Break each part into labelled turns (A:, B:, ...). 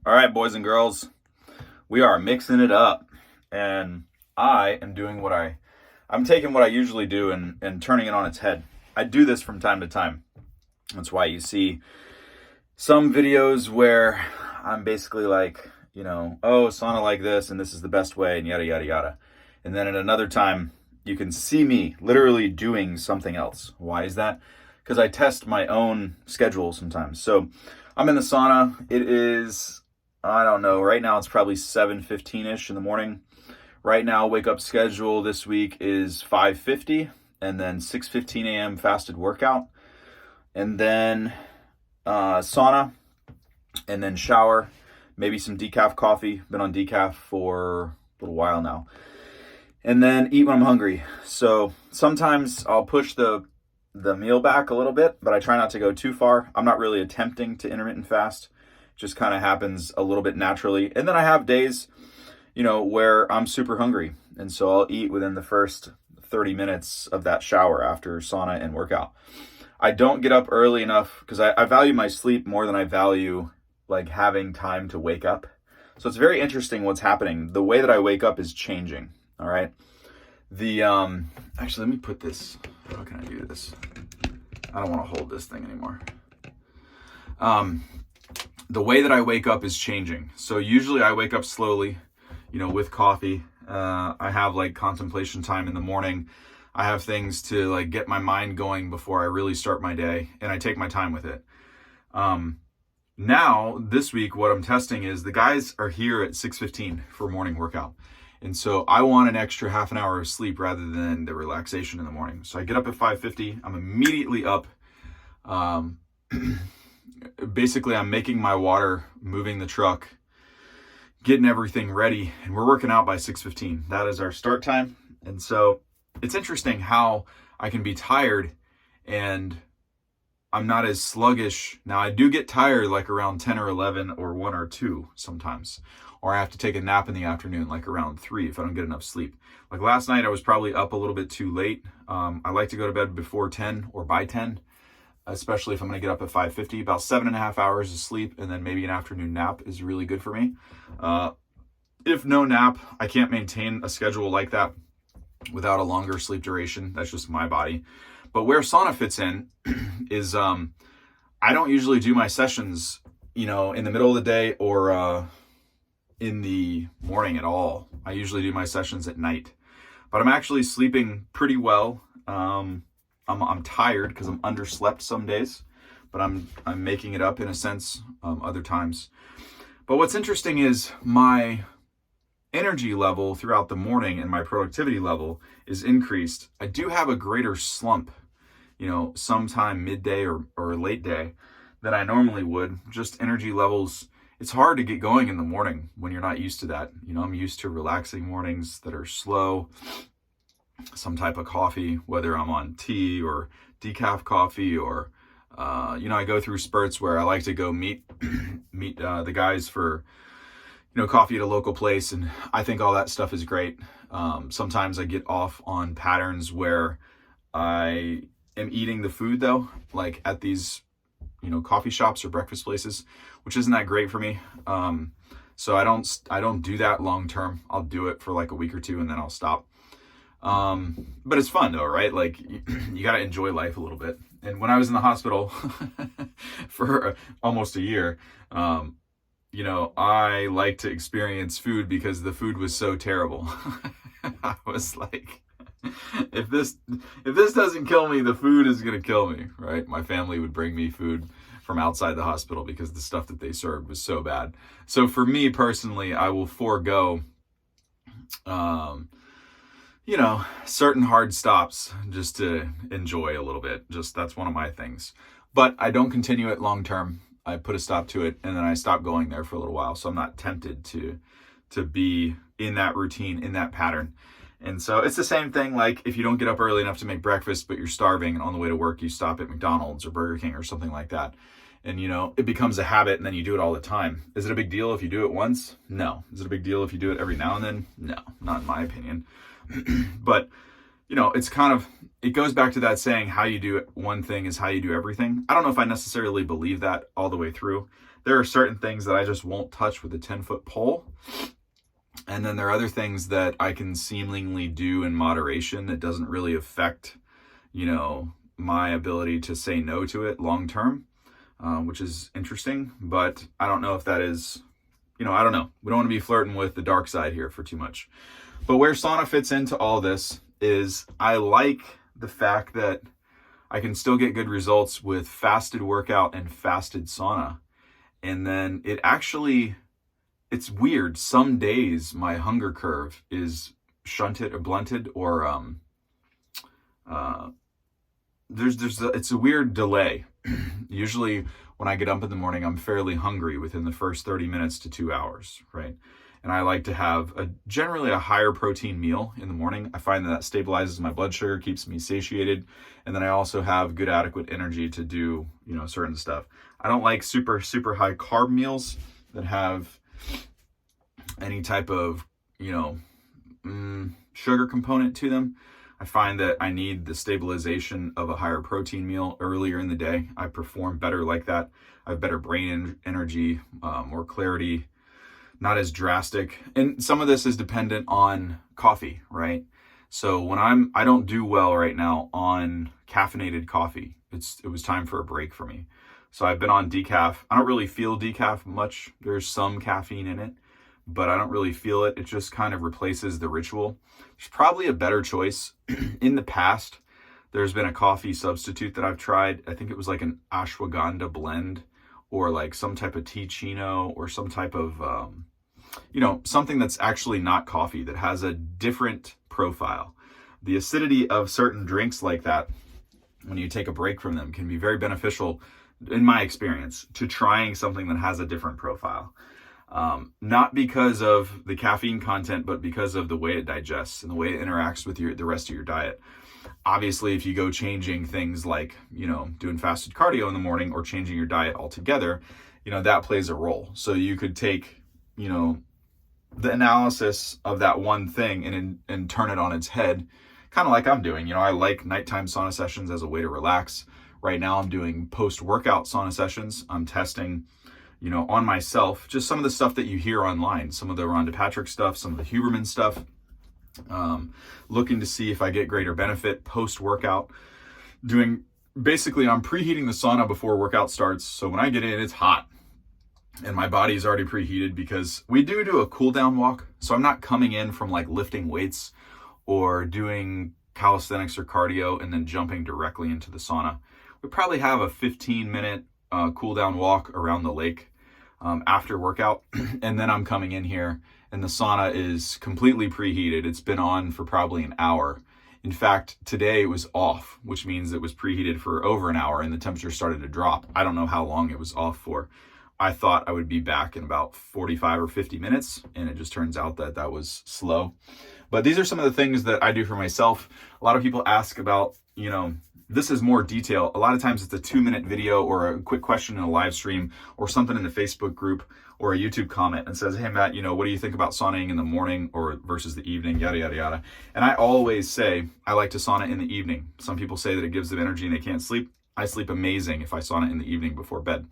A: All right, boys and girls, we are mixing it up, and I am doing I'm taking what I usually do and turning it on its head. I do this from time to time. That's why you see some videos where I'm basically like, oh, sauna like this, and this is the best way, and yada, yada, yada. And then at another time, you can see me literally doing something else. Why is that? Because I test my own schedule sometimes. So I'm in the sauna. It is, I don't know, right now it's probably 7:15ish in the morning. Right now, wake up schedule this week is 5:50 and then 6:15 a.m. fasted workout. And then sauna, and then shower, maybe some decaf coffee. Been on decaf for a little while now. And then eat when I'm hungry. So sometimes I'll push the meal back a little bit, but I try not to go too far. I'm not really attempting to intermittent fast. It just kind of happens a little bit naturally. And then I have days, where I'm super hungry. And so I'll eat within the first 30 minutes of that shower after sauna and workout. I don't get up early enough because I value my sleep more than I value like having time to wake up. So it's very interesting what's happening. The way that I wake up is changing. All right. Actually, let me put this. How can I do this? I don't want to hold this thing anymore. The way that I wake up is changing. So usually I wake up slowly, with coffee. I have like contemplation time in the morning. I have things to like get my mind going before I really start my day, and I take my time with it. Now, this week, what I'm testing is the guys are here at 6:15 for morning workout. And so I want an extra half an hour of sleep rather than the relaxation in the morning. So I get up at 5:50. I'm immediately up. Basically, I'm making my water, moving the truck, getting everything ready, and we're working out by 6:15. That is our start time. And so it's interesting how I can be tired and I'm not as sluggish. Now, I do get tired like around 10 or 11 or 1 or 2 sometimes. Or I have to take a nap in the afternoon, like around 3 if I don't get enough sleep. Like last night, I was probably up a little bit too late. I like to go to bed before 10 or by 10, especially if I'm going to get up at 5:50. About 7.5 hours of sleep and then maybe an afternoon nap is really good for me. If no nap, I can't maintain a schedule like that without a longer sleep duration. That's just my body. But where sauna fits in is I don't usually do my sessions, in the middle of the day or in the morning at all. I usually do my sessions at night. But I'm actually sleeping pretty well. I'm tired because I'm underslept some days, but I'm making it up in a sense other times. But what's interesting is my energy level throughout the morning and my productivity level is increased. I do have a greater slump, sometime midday or late day than I normally would. Just energy levels. It's hard to get going in the morning when you're not used to that. I'm used to relaxing mornings that are slow, some type of coffee, whether I'm on tea or decaf coffee or, I go through spurts where I like to go meet the guys for, coffee at a local place. And I think all that stuff is great. Sometimes I get off on patterns where I am eating the food though, like at these, coffee shops or breakfast places, which isn't that great for me. So I don't do that long term. I'll do it for like a week or two and then I'll stop. But it's fun though, right? Like you got to enjoy life a little bit. And when I was in the hospital for almost a year, I like to experience food because the food was so terrible. I was like, if this doesn't kill me, the food is going to kill me, right? My family would bring me food from outside the hospital because the stuff that they served was so bad. So for me personally, I will forego, certain hard stops just to enjoy a little bit. Just that's one of my things. But I don't continue it long term. I put a stop to it and then I stop going there for a little while. So I'm not tempted to be in that routine, in that pattern. And so it's the same thing, like if you don't get up early enough to make breakfast, but you're starving and on the way to work, you stop at McDonald's or Burger King or something like that. And, it becomes a habit and then you do it all the time. Is it a big deal if you do it once? No. Is it a big deal if you do it every now and then? No, not in my opinion. But, it's kind of, it goes back to that saying, how you do one thing is how you do everything. I don't know if I necessarily believe that all the way through. there are certain things that I just won't touch with a 10-foot pole. And then there are other things that I can seemingly do in moderation that doesn't really affect, my ability to say no to it long term, which is interesting. But I don't know if that is, I don't know. We don't want to be flirting with the dark side here for too much. But where sauna fits into all this is I like the fact that I can still get good results with fasted workout and fasted sauna. And then it's weird. Some days my hunger curve is shunted or blunted, or it's a weird delay. Usually when I get up in the morning, I'm fairly hungry within the first 30 minutes to 2 hours, right? And I like to have generally a higher protein meal in the morning. I find that stabilizes my blood sugar, keeps me satiated. And then I also have good adequate energy to do, certain stuff. I don't like super, super high carb meals that have any type of, sugar component to them. I find that I need the stabilization of a higher protein meal earlier in the day. I perform better like that. I have better brain energy, more clarity, not as drastic. And some of this is dependent on coffee, right? So when I don't do well right now on caffeinated coffee. It was time for a break for me. So I've been on decaf. I don't really feel decaf much. There's some caffeine in it, but I don't really feel it. It just kind of replaces the ritual. There's probably a better choice. In the past, there's been a coffee substitute that I've tried. I think it was like an ashwagandha blend, or like some type of tea-chino, or some type of, something that's actually not coffee, that has a different profile. The acidity of certain drinks like that, when you take a break from them, can be very beneficial, in my experience, to trying something that has a different profile. Not because of the caffeine content, but because of the way it digests and the way it interacts with the rest of your diet. Obviously, if you go changing things like, doing fasted cardio in the morning, or changing your diet altogether, that plays a role. So you could take, the analysis of that one thing and turn it on its head, kind of like I'm doing. I like nighttime sauna sessions as a way to relax. Right now I'm doing post-workout sauna sessions. I'm testing, on myself, just some of the stuff that you hear online, some of the Rhonda Patrick stuff, some of the Huberman stuff, looking to see if I get greater benefit post-workout. Basically, I'm preheating the sauna before workout starts. So when I get in, it's hot and my body is already preheated, because we do a cool down walk. So I'm not coming in from like lifting weights or doing calisthenics or cardio and then jumping directly into the sauna. We probably have a 15-minute cool down walk around the lake after workout. And then I'm coming in here and the sauna is completely preheated. It's been on for probably an hour. In fact, today it was off, which means it was preheated for over an hour and the temperature started to drop. I don't know how long it was off for. I thought I would be back in about 45 or 50 minutes, and it just turns out that was slow. But these are some of the things that I do for myself. A lot of people ask about, this is more detail. A lot of times it's a 2-minute video or a quick question in a live stream or something in the Facebook group or a YouTube comment and says, hey Matt, what do you think about sauning in the morning or versus the evening, yada, yada, yada. And I always say, I like to sauna in the evening. Some people say that it gives them energy and they can't sleep. I sleep amazing if I sauna in the evening before bed.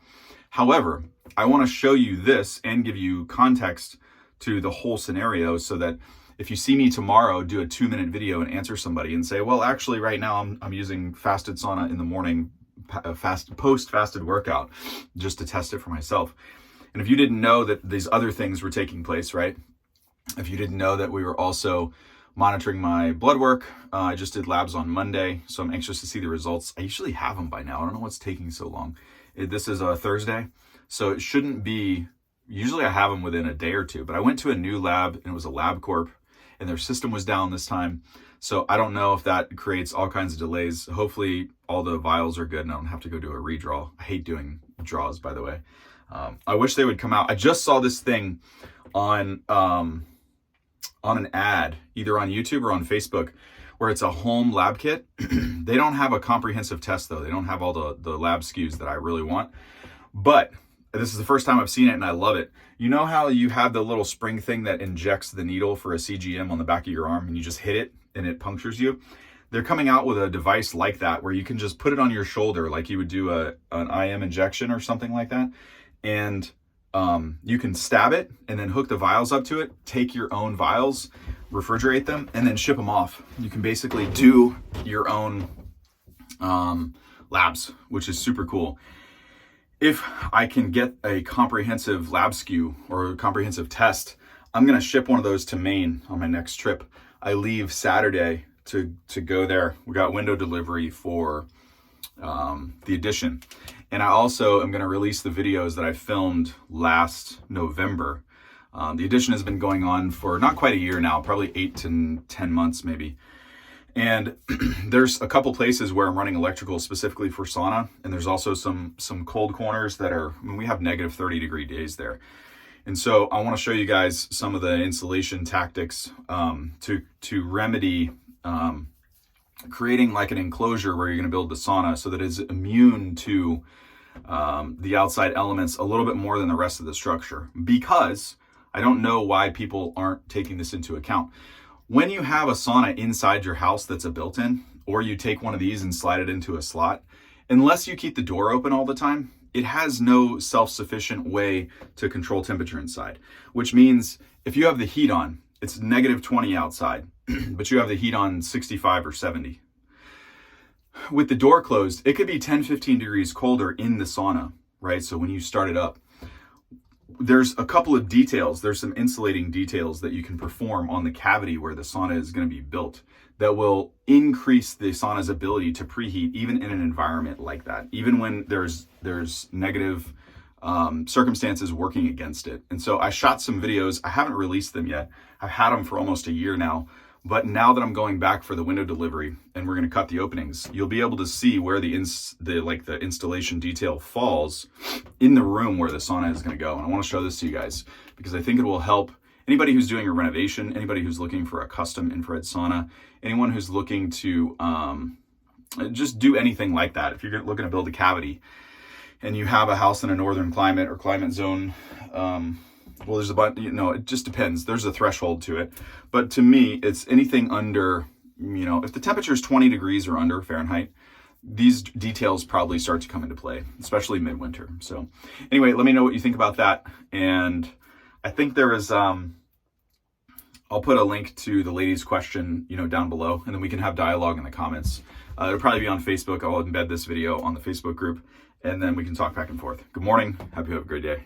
A: However, I want to show you this and give you context to the whole scenario, so that if you see me tomorrow do a 2-minute video and answer somebody and say, well, actually right now I'm using fasted sauna in the morning, post-fasted workout, just to test it for myself. And if you didn't know that these other things were taking place, right? If you didn't know that we were also monitoring my blood work, I just did labs on Monday, so I'm anxious to see the results. I usually have them by now. I don't know what's taking so long. This is a Thursday, so it shouldn't be, usually I have them within a day or two, but I went to a new lab and it was a LabCorp and their system was down this time. So I don't know if that creates all kinds of delays. Hopefully all the vials are good and I don't have to go do a redraw. I hate doing draws, by the way. I wish they would come out. I just saw this thing on an ad, either on YouTube or on Facebook, where it's a home lab kit. They don't have a comprehensive test though. They don't have all the lab SKUs that I really want. But this is the first time I've seen it and I love it. You know how you have the little spring thing that injects the needle for a CGM on the back of your arm and you just hit it and it punctures you? They're coming out with a device like that where you can just put it on your shoulder like you would do an IM injection or something like that. and you can stab it and then hook the vials up to it, take your own vials, refrigerate them, and then ship them off. You can basically do your own labs, which is super cool. If I can get a comprehensive lab SKU or a comprehensive test, I'm going to ship one of those to Maine on my next trip. I leave Saturday to go there. We got window delivery for the edition. And I also am going to release the videos that I filmed last November. The edition has been going on for not quite a year now, probably 8 to 10 months maybe. And there's a couple places where I'm running electrical specifically for sauna. And there's also some cold corners that are, I mean, we have negative 30-degree days there. And so I want to show you guys some of the installation tactics to remedy creating like an enclosure where you're going to build the sauna so that it's immune to the outside elements a little bit more than the rest of the structure. Because I don't know why people aren't taking this into account. When you have a sauna inside your house that's a built-in, or you take one of these and slide it into a slot, unless you keep the door open all the time, it has no self-sufficient way to control temperature inside. Which means if you have the heat on, it's negative 20 outside, but you have the heat on 65 or 70. With the door closed, it could be 10, 15 degrees colder in the sauna, right? So when you start it up, there's a couple of details. There's some insulating details that you can perform on the cavity where the sauna is going to be built that will increase the sauna's ability to preheat even in an environment like that, even when there's negative circumstances working against it. And so I shot some videos. I haven't released them yet. I've had them for almost a year now. But now that I'm going back for the window delivery and we're going to cut the openings, you'll be able to see where the installation detail falls in the room where the sauna is going to go. And I want to show this to you guys because I think it will help anybody who's doing a renovation, anybody who's looking for a custom infrared sauna, anyone who's looking to just do anything like that. If you're looking to build a cavity and you have a house in a northern climate or climate zone, well, there's a bunch, it just depends. There's a threshold to it. But to me, it's anything under, if the temperature is 20 degrees or under Fahrenheit, these details probably start to come into play, especially midwinter. So anyway, let me know what you think about that. And I think there is, I'll put a link to the lady's question, down below, and then we can have dialogue in the comments. It'll probably be on Facebook. I'll embed this video on the Facebook group, and then we can talk back and forth. Good morning. Hope you have a great day.